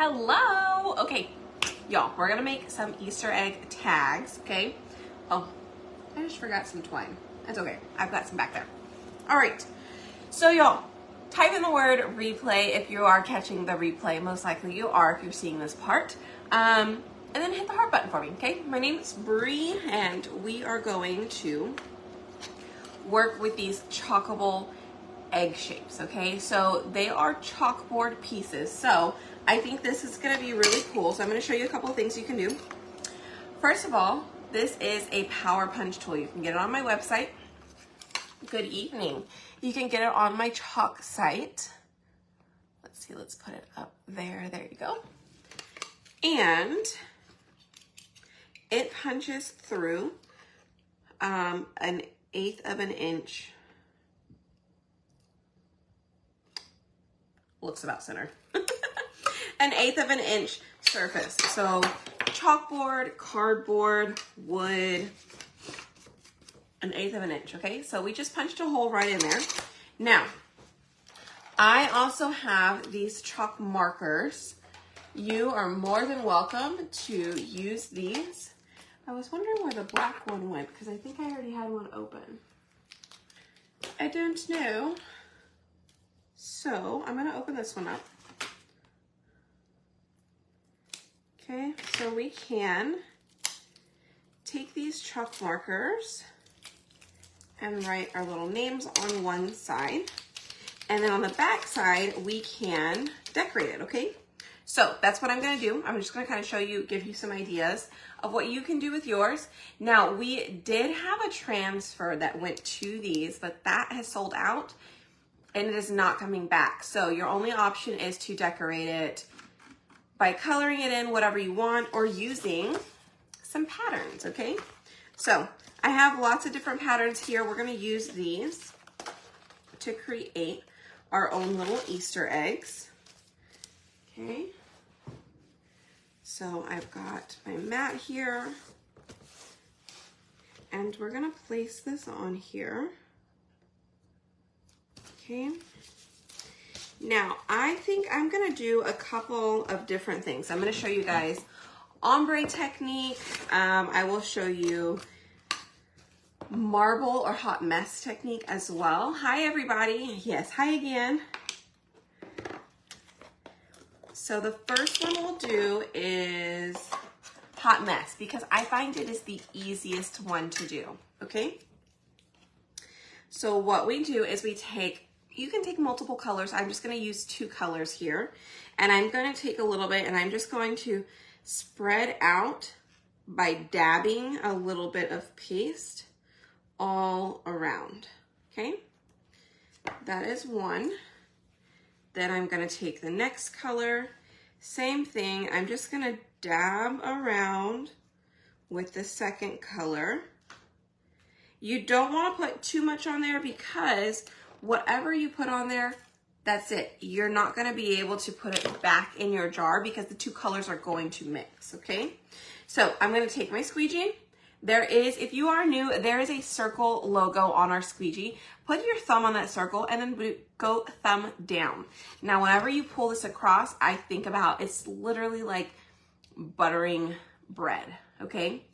Hello. Okay, y'all, we're gonna make some Easter egg tags, okay? Oh, I just forgot some twine. That's okay, I've got some back there. All right, so y'all, type in the word replay if you are catching the replay. Most likely you are if you're seeing this part. And then hit the heart button for me, okay? My name is Bree, and we are going to work with these chalkable egg shapes, okay? So they are chalkboard pieces. So I think this is gonna be really cool. So I'm gonna show you a couple of things you can do. First of all, this is a power punch tool. You can get it on my website. Good evening. You can get it on my chalk site. Let's see, let's put it up there. There you go. And it punches through an 1/8 of an inch. Looks about centered. An 1/8 of an inch surface. So chalkboard, cardboard, wood, an 1/8 of an inch, okay? So we just punched a hole right in there. Now, I also have these chalk markers. You are more than welcome to use these. I was wondering where the black one went because I think I already had one open. I don't know. So I'm gonna open this one up. Okay, so we can take these chalk markers and write our little names on one side. And then on the back side, we can decorate it, okay? So that's what I'm gonna do. I'm just gonna kind of show you, give you some ideas of what you can do with yours. Now, we did have a transfer that went to these, but that has sold out and it is not coming back. So your only option is to decorate it by coloring it in whatever you want or using some patterns, okay? So I have lots of different patterns here. We're gonna use these to create our own little Easter eggs, okay? So I've got my mat here and we're gonna place this on here. Okay. Now, I think I'm gonna do a couple of different things. I'm gonna show you guys ombre technique. I will show you marble or hot mess technique as well. Hi, everybody. Yes, hi again. So the first one we'll do is hot mess because I find it is the easiest one to do, okay? So what we do is we take, you can take multiple colors. I'm just gonna use 2 colors here. And I'm gonna take a little bit and I'm just going to spread out by dabbing a little bit of paste all around, okay? That is one. Then I'm gonna take the next color, same thing. I'm just gonna dab around with the second color. You don't wanna put too much on there because whatever you put on there, that's it. You're not gonna be able to put it back in your jar because the 2 colors are going to mix, okay? So I'm gonna take my squeegee. There is, if you are new, there is a circle logo on our squeegee. Put your thumb on that circle and then go thumb down. Now, whenever you pull this across, I think about, it's literally like buttering bread, okay?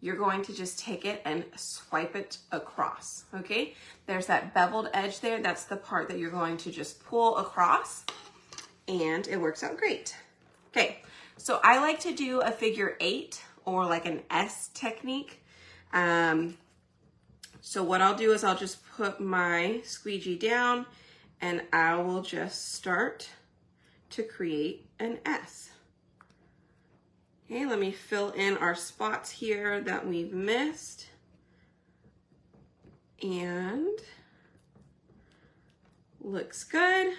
You're going to just take it and swipe it across, okay? There's that beveled edge there. That's the part that you're going to just pull across and it works out great. Okay, so I like to do a figure 8 or like an S technique. So what I'll do is I'll just put my squeegee down and I will just start to create an S. Okay, let me fill in our spots here that we've missed. And looks good.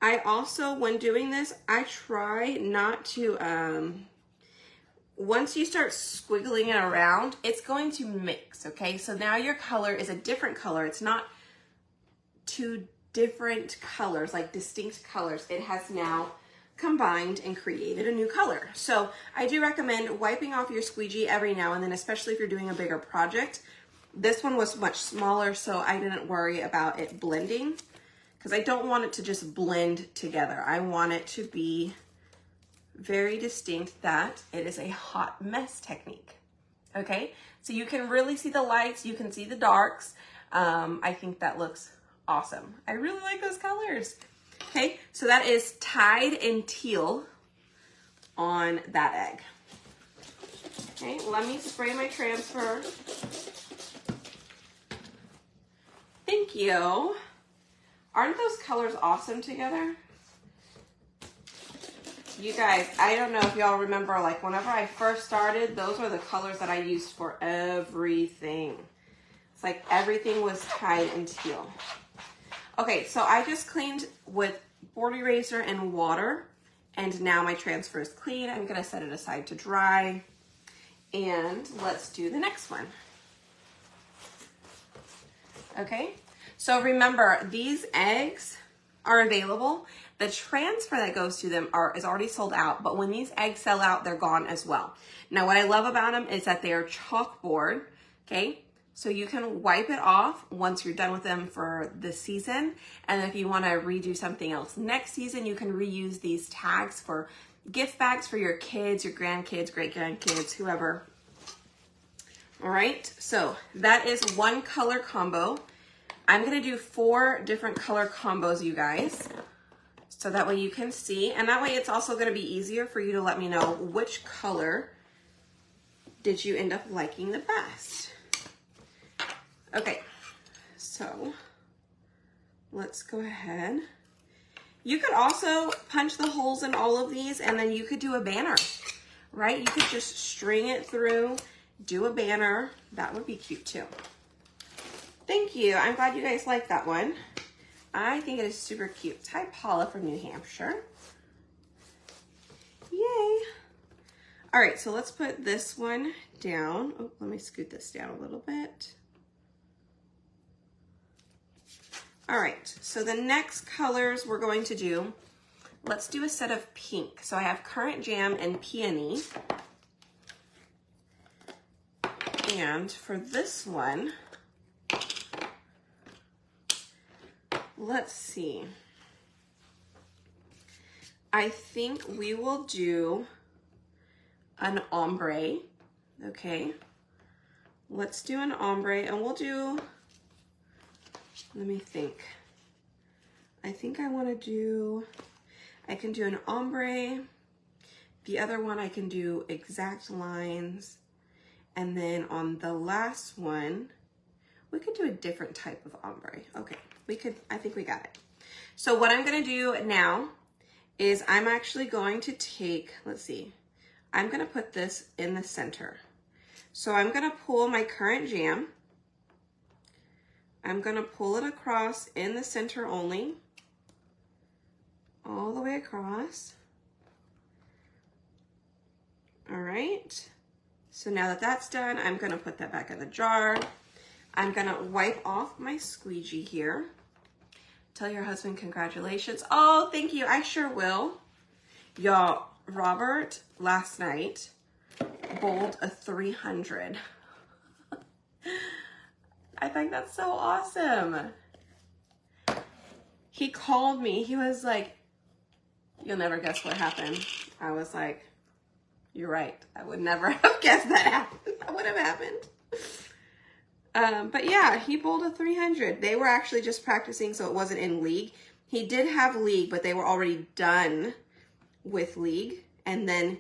I also, when doing this, I try not to, once you start squiggling it around, it's going to mix, okay? So now your color is a different color. It's not 2 different colors, like distinct colors. It has now combined and created a new color. So I do recommend wiping off your squeegee every now and then, especially if you're doing a bigger project. This one was much smaller, so I didn't worry about it blending because I don't want it to just blend together. I want it to be very distinct that it is a hot mess technique. Okay, so you can really see the lights, you can see the darks. I think that looks awesome. I really like those colors. Okay, so that is Tide and Teal on that egg. Okay, let me spray my transfer. Thank you. Aren't those colors awesome together? You guys, I don't know if y'all remember, like whenever I first started, those were the colors that I used for everything. It's like everything was Tide and Teal. Okay, so I just cleaned with board eraser and water, and now my transfer is clean. I'm gonna set it aside to dry, and let's do the next one. Okay, so remember, these eggs are available. The transfer that goes to them is already sold out, but when these eggs sell out, they're gone as well. Now, what I love about them is that they are chalkboard, okay? So you can wipe it off once you're done with them for the season. And if you want to redo something else next season, you can reuse these tags for gift bags for your kids, your grandkids, great-grandkids, whoever. All right, so that is one color combo. I'm going to do 4 different color combos, you guys. So that way you can see, and that way it's also going to be easier for you to let me know which color did you end up liking the best. Okay, so let's go ahead. You could also punch the holes in all of these, and then you could do a banner, right? You could just string it through, do a banner. That would be cute too. Thank you. I'm glad you guys like that one. I think it is super cute. Hi, Paula from New Hampshire. Yay. All right, so let's put this one down. Oh, let me scoot this down a little bit. All right, so the next colors we're going to do, let's do a set of pink. So I have Currant Jam and Peony. And for this one, let's see. I think we will do an ombre, okay? Let's do an ombre, and we'll do, let me think. I think I want to do, I can do an ombre. The other one I can do exact lines. And then on the last one, we could do a different type of ombre. Okay, I think we got it. So what I'm gonna do now is I'm actually going to take, let's see, I'm gonna put this in the center. So I'm gonna pull my Currant Jam. I'm gonna pull it across in the center only, all the way across. All right, so now that that's done, I'm gonna put that back in the jar. I'm gonna wipe off my squeegee here. Tell your husband congratulations. Oh, thank you, I sure will. Y'all, Robert last night bowled a 300. I think that's so awesome. He called me, he was like, you'll never guess what happened. I was like, you're right. I would never have guessed that would have happened. But yeah, he bowled a 300. They were actually just practicing, so it wasn't in league. He did have league, but they were already done with league. And then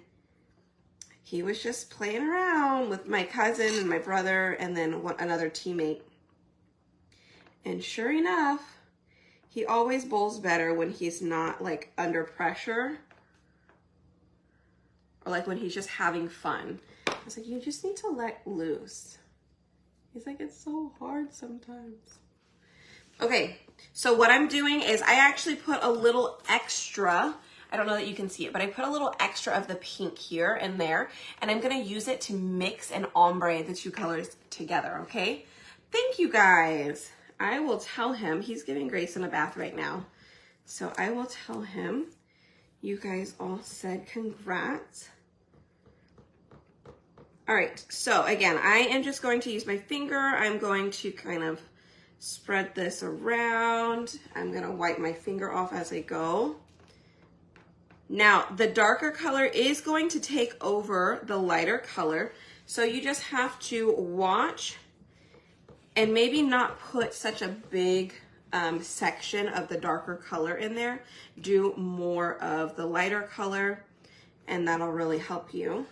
he was just playing around with my cousin and my brother and then another teammate. And sure enough, he always bowls better when he's not like under pressure. Or like when he's just having fun. I was like, you just need to let loose. He's like, it's so hard sometimes. Okay, so what I'm doing is I actually put a little extra, I don't know that you can see it, but I put a little extra of the pink here and there, and I'm gonna use it to mix and ombre the two colors together, okay? Thank you guys. I will tell him, he's giving Grayson a bath right now. So I will tell him, you guys all said congrats. All right, so again, I am just going to use my finger. I'm going to kind of Spread this around. I'm gonna wipe my finger off as I go. Now, the darker color is going to take over the lighter color, so you just have to watch and maybe not put such a big section of the darker color in there. Do more of the lighter color, and that'll really help you.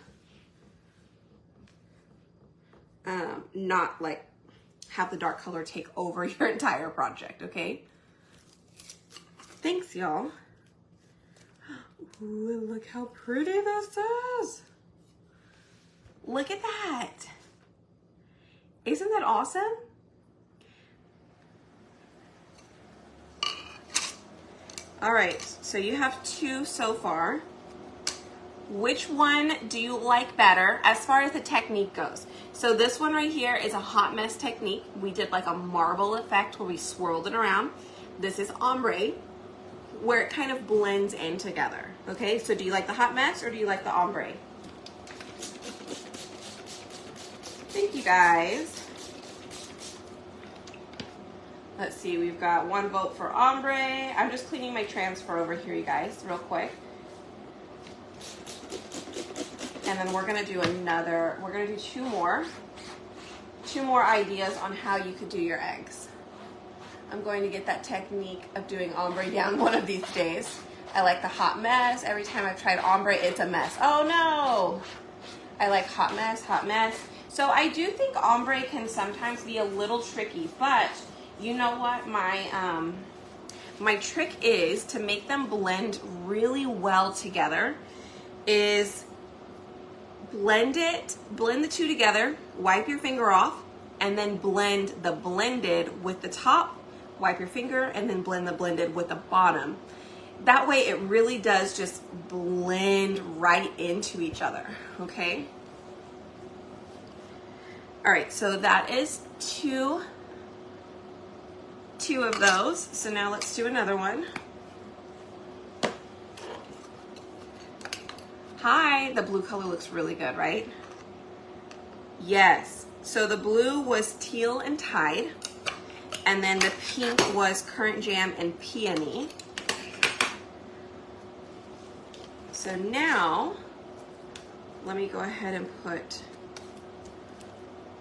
Not like have the dark color take over your entire project, okay? Thanks, y'all. Ooh, look how pretty this is. Look at that. Isn't that awesome? All right, so you have 2 so far. Which one do you like better as far as the technique goes? So this one right here is a hot mess technique. We did like a marble effect where we swirled it around. This is ombre, where it kind of blends in together. Okay, so do you like the hot mess or do you like the ombre? Thank you guys. Let's see, we've got 1 vote for ombre. I'm just cleaning my transfer over here, you guys, real quick. And then we're gonna do we're gonna do 2 more ideas on how you could do your eggs. I'm going to get that technique of doing ombre down one of these days. I like the hot mess. Every time I've tried ombre, it's a mess. Oh no! I like hot mess, hot mess. So I do think ombre can sometimes be a little tricky, but you know what? My trick is to make them blend really well together is blend the 2 together, wipe your finger off, and then blend the blended with the top, wipe your finger, and then blend the blended with the bottom. That way it really does just blend right into each other, okay? All right, so that is two of those. So now let's do another one. Hi, the blue color looks really good, right? Yes, so the blue was teal and Tide, and then the pink was Currant Jam and Peony. So now, let me go ahead and put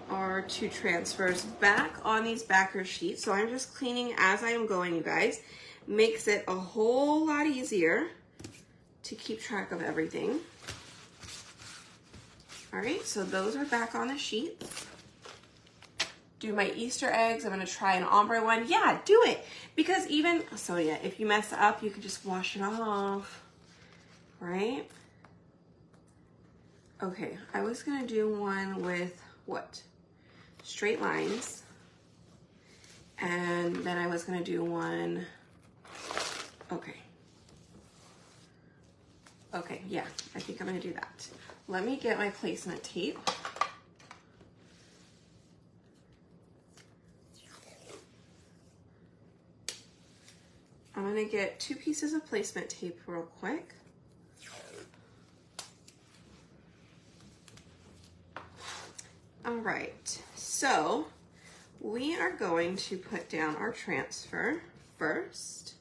our 2 transfers back on these backer sheets. So I'm just cleaning as I am going, you guys. Makes it a whole lot easier to keep track of everything. All right, so those are back on the sheets. Do my Easter eggs. I'm gonna try an ombre one. Yeah, do it. Because even, so yeah, if you mess up, you can just wash it off, right? Okay, I was gonna do one with what? Straight lines. And then I was gonna do one, okay. Okay, yeah, I think I'm gonna do that. Let me get my placement tape. I'm gonna get 2 pieces of placement tape real quick. All right, so we are going to put down our transfer first.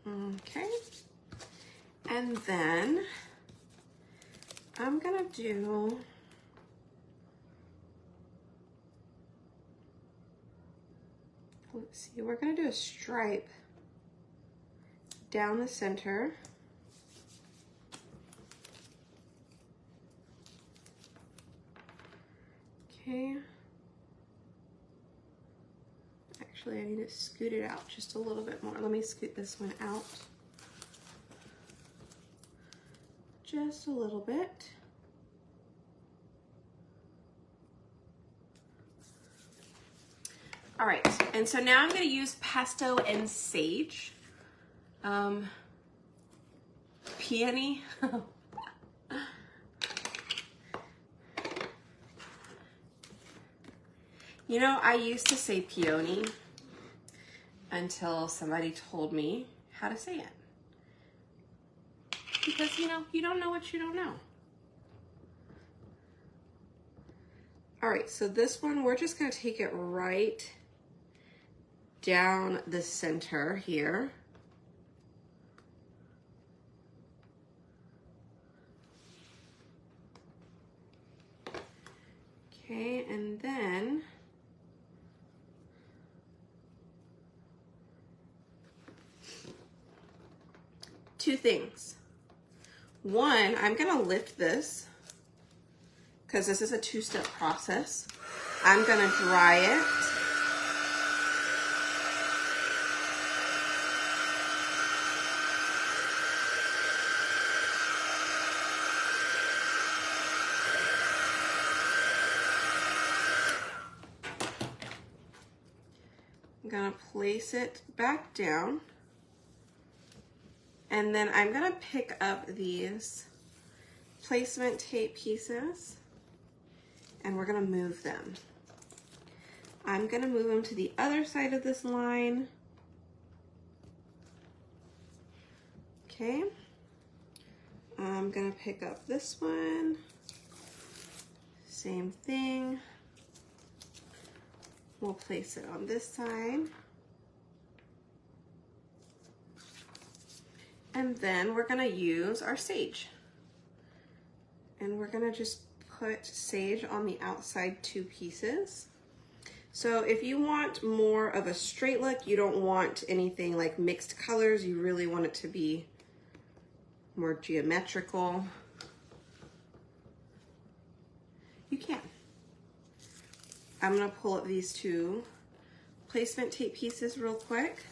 Okay, and then I'm gonna do let's see, we're gonna do a stripe down the center. Okay. Actually, I need to scoot it out just a little bit more. Let me scoot this one out just a little bit. All right, and so now I'm going to use Pesto and Sage. Peony. You know, I used to say peony until somebody told me how to say it. Because, you know, you don't know what you don't know. All right, so this one, we're just gonna take it right down the center here. Okay, and then two things. One, I'm gonna lift this because this is a two-step process. I'm gonna dry it. I'm gonna place it back down. And then I'm gonna pick up these placement tape pieces and we're gonna move them. I'm gonna move them to the other side of this line. Okay. I'm gonna pick up this one. Same thing. We'll place it on this side. And then we're gonna use our sage. And we're gonna just put sage on the outside two pieces. So if you want more of a straight look, you don't want anything like mixed colors, you really want it to be more geometrical, you can. I'm gonna pull up these two placement tape pieces real quick,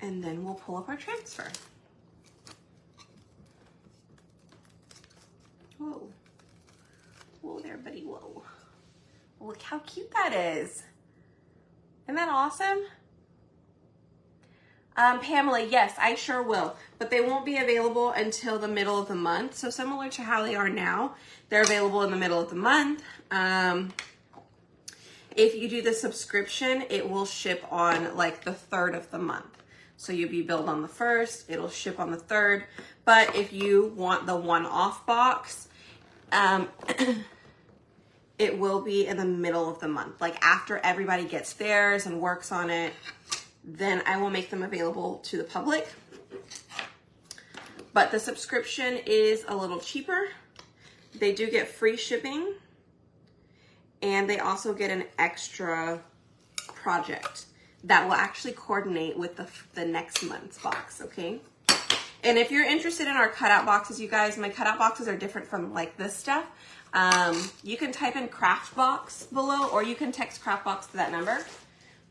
and then we'll pull up our transfer. Whoa. Whoa there, buddy, whoa. Look how cute that is. Isn't that awesome? Pamela, yes, I sure will, but they won't be available until the middle of the month. So similar to how they are now, they're available in the middle of the month. If you do the subscription, it will ship on like the 3rd of the month. So you'll be billed on the 1st, it'll ship on the 3rd. But if you want the one-off box, it will be in the middle of the month. Like after everybody gets theirs and works on it, then I will make them available to the public. But the subscription is a little cheaper. They do get free shipping, and they also get an extra project that will actually coordinate with the next month's box, okay? And if you're interested in our cutout boxes, you guys, my cutout boxes are different from like this stuff. You can type in craft box below, or you can text craft box to that number.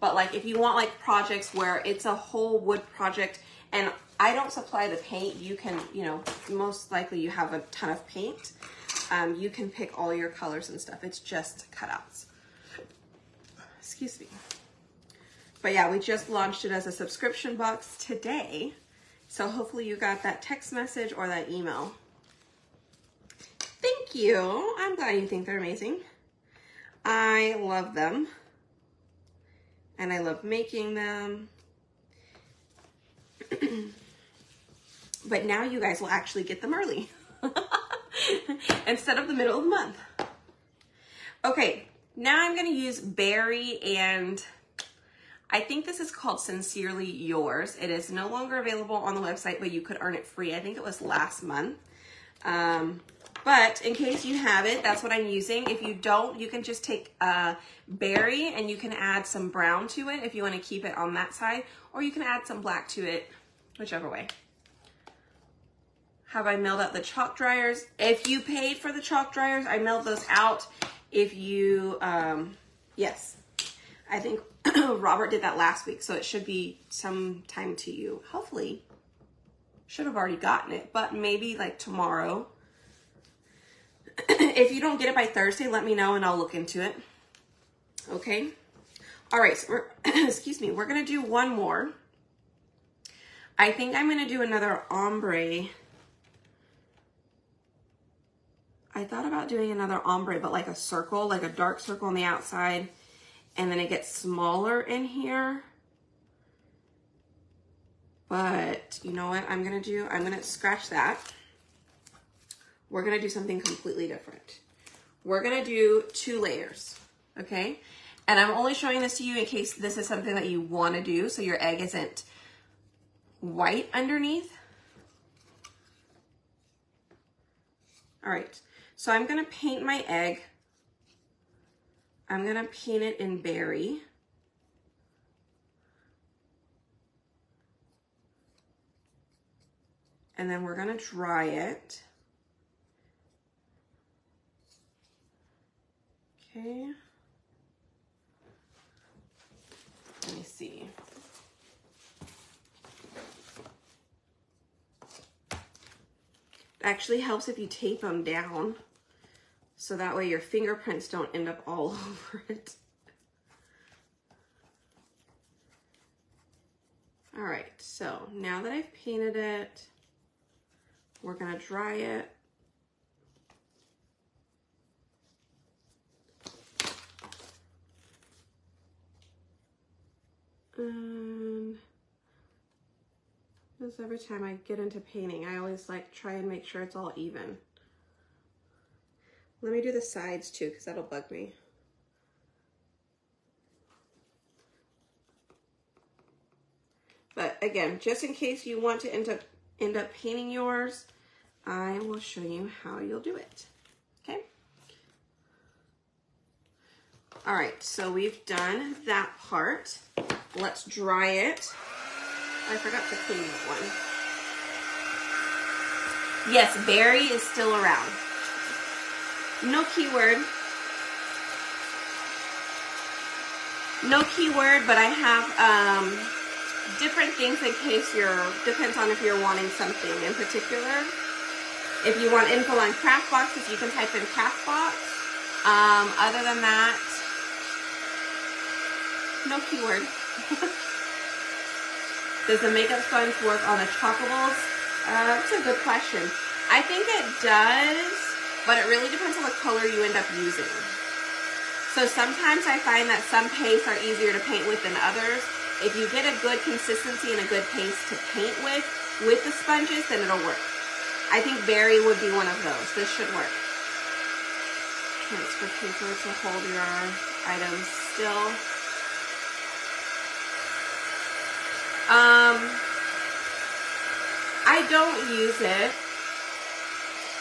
But like if you want like projects where it's a whole wood project and I don't supply the paint, you can, you know, most likely you have a ton of paint. You can pick all your colors and stuff. It's just cutouts. Excuse me. But yeah, we just launched it as a subscription box today. So hopefully you got that text message or that email. Thank you. I'm glad you think they're amazing. I love them. And I love making them. But now you guys will actually get them early. Instead of the middle of the month. Okay, now I'm gonna use Berry, and I think this is called Sincerely Yours. It is no longer available on the website, but you could earn it free. I think it was last month. But in case you have it, that's what I'm using. If you don't, you can just take Berry and you can add some brown to it if you want to keep it on that side, or you can add some black to it, whichever way. Have I mailed out the chalk dryers? If you paid for the chalk dryers, I mailed those out. If you, yes, I think Robert did that last week, so it should be sometime to you. Hopefully, should have already gotten it, but maybe like tomorrow. If you don't get it by Thursday, let me know and I'll look into it. Okay. All right. So we're, excuse me. We're going to do one more. I think I'm going to do another ombre. I thought about doing another ombre, but like a circle, like a dark circle on the outside. And then it gets smaller in here. But you know what I'm going to do? I'm going to scratch that. We're going to do something completely different. we're gonna do 2 layers, okay? And I'm only showing this to you in case this is something that you wanna do so your egg isn't white underneath. All right, so I'm gonna paint my egg. I'm gonna paint it in berry. And then we're gonna dry it. Okay. Let me see. It actually helps if you tape them down, so that way your fingerprints don't end up all over it. All right, so now that I've painted it, we're gonna dry it. And this every time I get into painting, I always like try and make sure it's all even. Let me do the sides too, because that'll bug me. But again, just in case you want to end up painting yours, I will show you how you'll do it, okay? All right, so we've done that part. Let's dry it. I forgot to clean that one. Yes, berry is still around. No keyword. No keyword, but I have different things in case depends on if you're wanting something in particular. If you want info on craft boxes, you can type in craft box. Other than that, no keyword. Does the makeup sponge work on the Chockables? That's a good question. I think it does, but it really depends on the color you end up using. So sometimes I find that some pastes are easier to paint with than others. If you get a good consistency and a good paste to paint with the sponges, then it'll work. I think berry would be one of those. This should work. Transfer paper to hold your items still. I don't use it,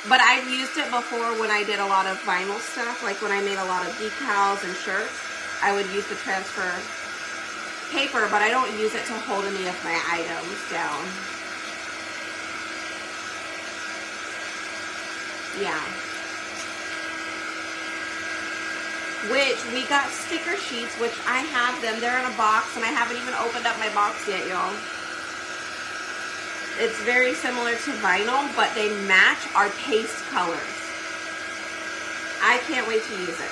but I've used it before when I did a lot of vinyl stuff, like when I made a lot of decals and shirts. I would use the transfer paper, but I don't use it to hold any of my items down. Yeah. Which we got sticker sheets, which I have them. They're in a box, and I haven't even opened up my box yet, y'all. It's very similar to vinyl, but they match our paste colors. I can't wait to use it.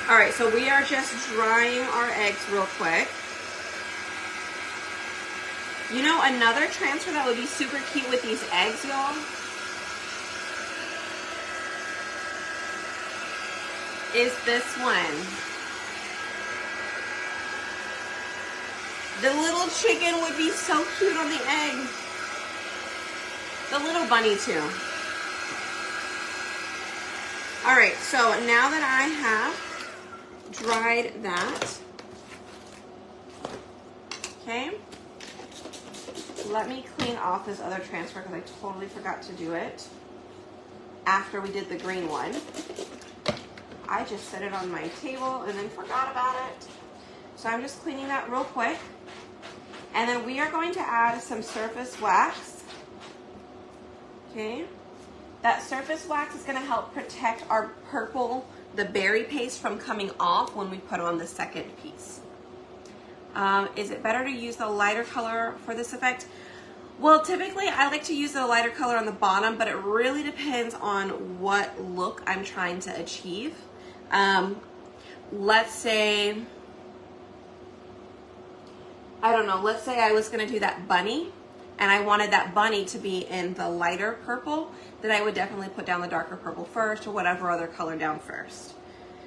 All right, so we are just drying our eggs real quick. You know, another transfer that would be super cute with these eggs, y'all, is this one. The little chicken would be so cute on the egg. The little bunny too. All right, so now that I have dried that, okay, let me clean off this other transfer because I totally forgot to do it after we did the green one. I just set it on my table and then forgot about it. So I'm just cleaning that real quick. And then we are going to add some surface wax. Okay. That surface wax is going to help protect our purple, the berry paste, from coming off when we put on the second piece. Is it better to use the lighter color for this effect? Well, typically I like to use the lighter color on the bottom, but it really depends on what look I'm trying to achieve. Let's say, I don't know, let's say I was going to do that bunny and I wanted that bunny to be in the lighter purple, then I would definitely put down the darker purple first or whatever other color down first.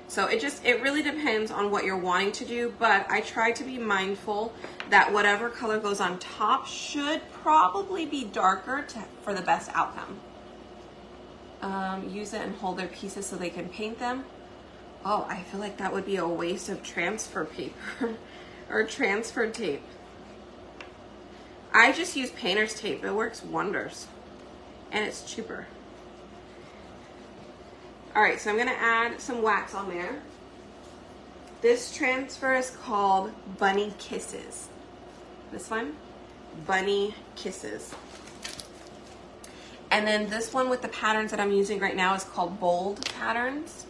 So it really depends on what you're wanting to do, but I try to be mindful that whatever color goes on top should probably be darker for the best outcome. Use it and hold their pieces so they can paint them. Oh, I feel like that would be a waste of transfer paper or transfer tape. I just use painter's tape. It works wonders and it's cheaper. All right, so I'm gonna add some wax on there. This transfer is called Bunny Kisses. This one, Bunny Kisses. And then this one with the patterns that I'm using right now is called Bold Patterns.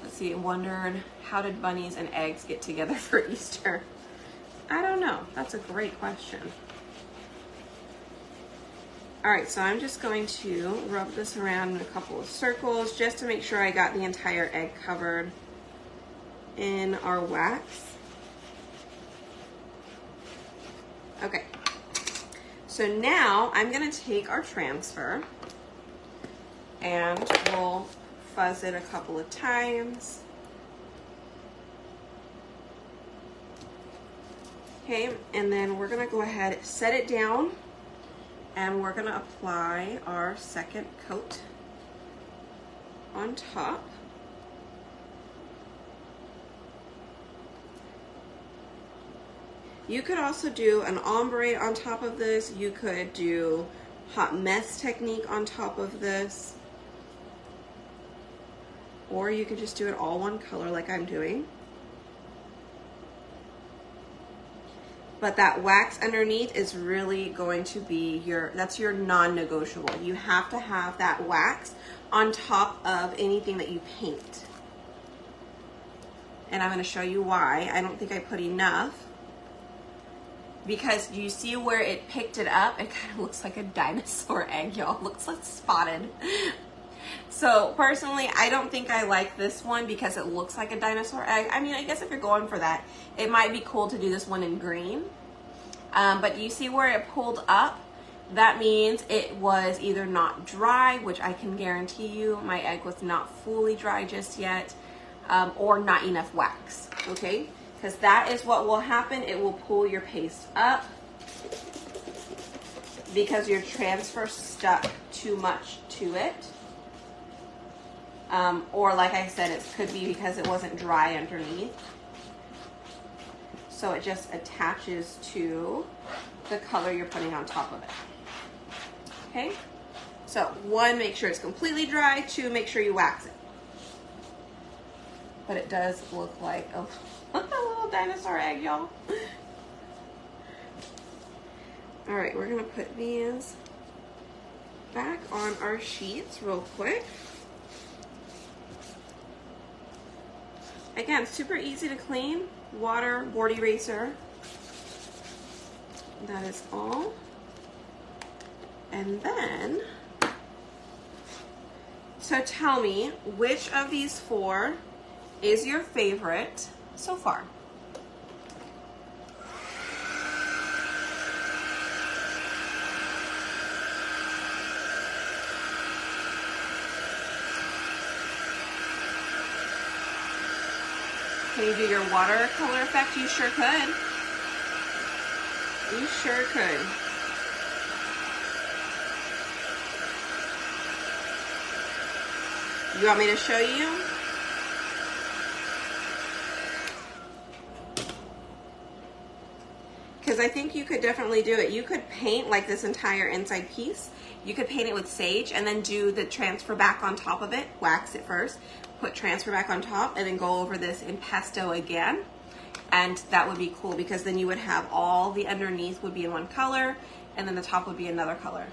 Let's see, I wondered, how did bunnies and eggs get together for Easter? I don't know, that's a great question. All right, so I'm just going to rub this around in a couple of circles just to make sure I got the entire egg covered in our wax. Okay, so now I'm gonna take our transfer and we'll fuzz it a couple of times. Okay, and then we're gonna go ahead, set it down, and we're gonna apply our second coat on top. You could also do an ombre on top of this. You could do hot mess technique on top of this. Or you could just do it all one color like I'm doing. But that wax underneath is really going to be that's your non-negotiable. You have to have that wax on top of anything that you paint. And I'm going to show you why. I don't think I put enough. Because you see where it picked it up? It kind of looks like a dinosaur egg, y'all. Looks like spotted. So personally, I don't think I like this one because it looks like a dinosaur egg. I mean, I guess if you're going for that, it might be cool to do this one in green. But you see where it pulled up? That means it was either not dry, which I can guarantee you my egg was not fully dry just yet, or not enough wax, okay? Because that is what will happen. It will pull your paste up because your transfer stuck too much to it. Or like I said, it could be because it wasn't dry underneath. So it just attaches to the color you're putting on top of it. Okay? So 1, make sure it's completely dry. 2, make sure you wax it. But it does look like a little dinosaur egg, y'all. All right, we're gonna put these back on our sheets real quick. Again, super easy to clean. Water, board eraser. That is all. And then, so tell me, which of these 4 is your favorite so far? Can you do your watercolor effect? You sure could. You sure could. You want me to show you? Because I think you could definitely do it. You could paint like this entire inside piece. You could paint it with sage and then do the transfer back on top of it. Wax it first. Put transfer back on top and then go over this in pesto again. And that would be cool because then you would have all the underneath would be in one color and then the top would be another color.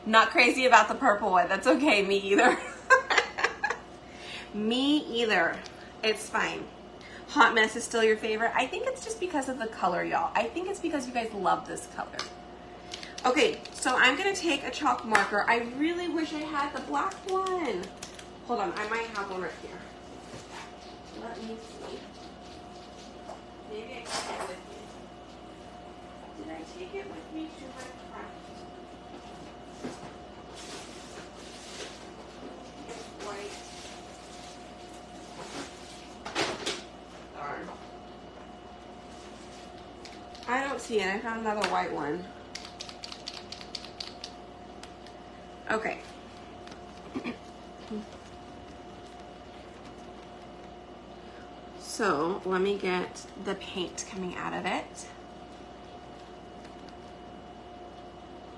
Not crazy about the purple one. That's okay. Me either. Me either. It's fine. Hot Mess is still your favorite. I think it's just because of the color, y'all. I think it's because you guys love this color. Okay, so I'm going to take a chalk marker. I really wish I had the black one. Hold on, I might have one right here. Let me see. Maybe I can take it with me. Did I take it with me to my craft? It's white. I don't see it. I found another white one. Okay. So let me get the paint coming out of it.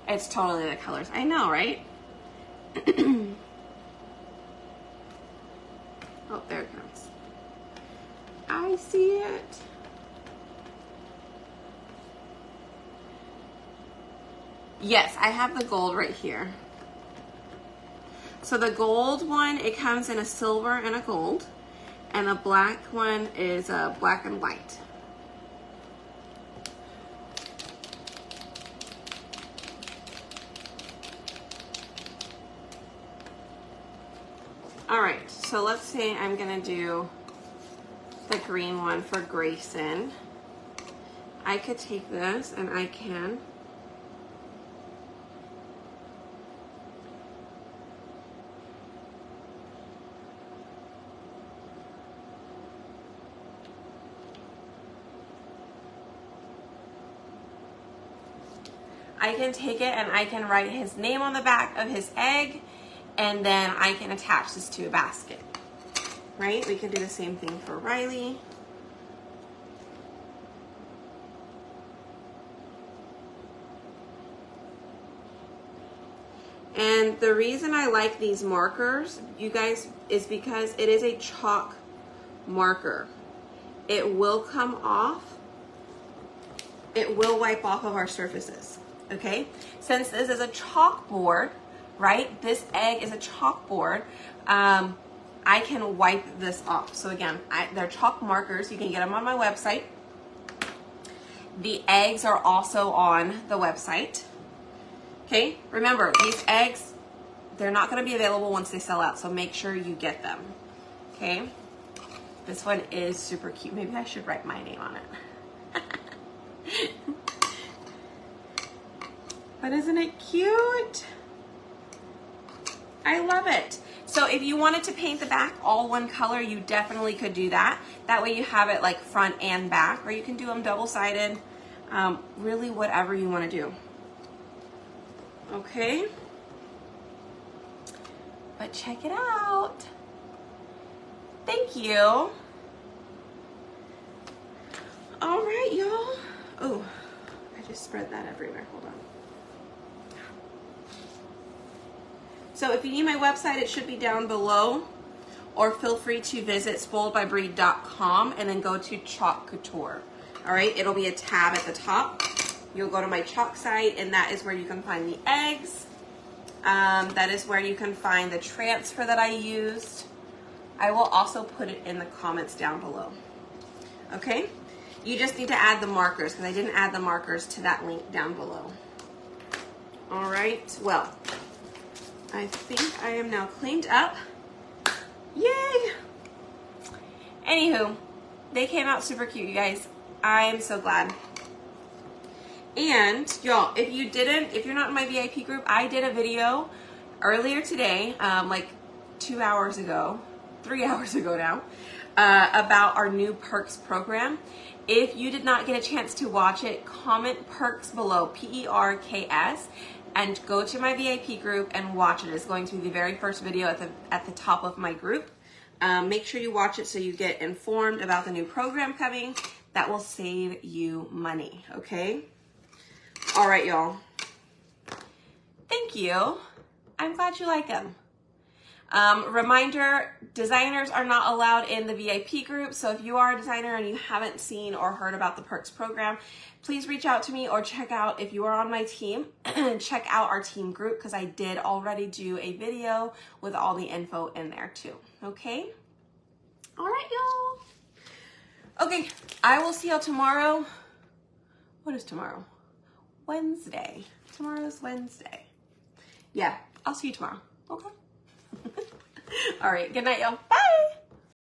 It's totally the colors. I know, right? Oh, there it comes. I see it. Yes, I have the gold right here. So the gold one, it comes in a silver and a gold. And the black one is black and white. All right, so let's say I'm gonna do the green one for Grayson. I could take this and I can take it and I can write his name on the back of his egg, and then I can attach this to a basket, right? We can do the same thing for Riley. And the reason I like these markers, you guys, is because it is a chalk marker. It will come off. It will wipe off of our surfaces, okay? Since this is a chalkboard, right? This egg is a chalkboard. I can wipe this off. So again, they're chalk markers. You can get them on my website. The eggs are also on the website. Okay, remember, these eggs, they're not going to be available once they sell out, so make sure you get them. Okay, this one is super cute. Maybe I should write my name on it. But isn't it cute? I love it. So if you wanted to paint the back all one color, you definitely could do that. That way you have it like front and back, or you can do them double-sided, really whatever you want to do. Okay, but check it out. Thank you. All right, y'all. Oh, I just spread that everywhere. Hold on. So if you need my website, it should be down below, or feel free to visit spoiledbybrie.com and then go to Chalk Couture. All right, it'll be a tab at the top. You'll go to my chalk site, and that is where you can find the eggs. That is where you can find the transfer that I used. I will also put it in the comments down below. Okay? You just need to add the markers, because I didn't add the markers to that link down below. All right, well, I think I am now cleaned up. Yay! Anywho, they came out super cute, you guys. I am so glad. And y'all, if you're not in my VIP group, I did a video earlier today, like 2 hours ago, 3 hours ago now, about our new perks program. If you did not get a chance to watch it, comment perks below, PERKS, and go to my VIP group and watch it. It's going to be the very first video at the top of my group. Make sure you watch it so you get informed about the new program coming. That will save you money, okay? All right, y'all. Thank you. I'm glad you like them. Reminder, designers are not allowed in the VIP group. So if you are a designer and you haven't seen or heard about the perks program, please reach out to me or check out, if you are on my team, check out our team group, because I did already do a video with all the info in there too. Okay? All right, y'all. Okay, I will see y'all tomorrow. What is tomorrow? Wednesday. Tomorrow's Wednesday. Yeah, I'll see you tomorrow. Okay? All right, good night, y'all. Bye.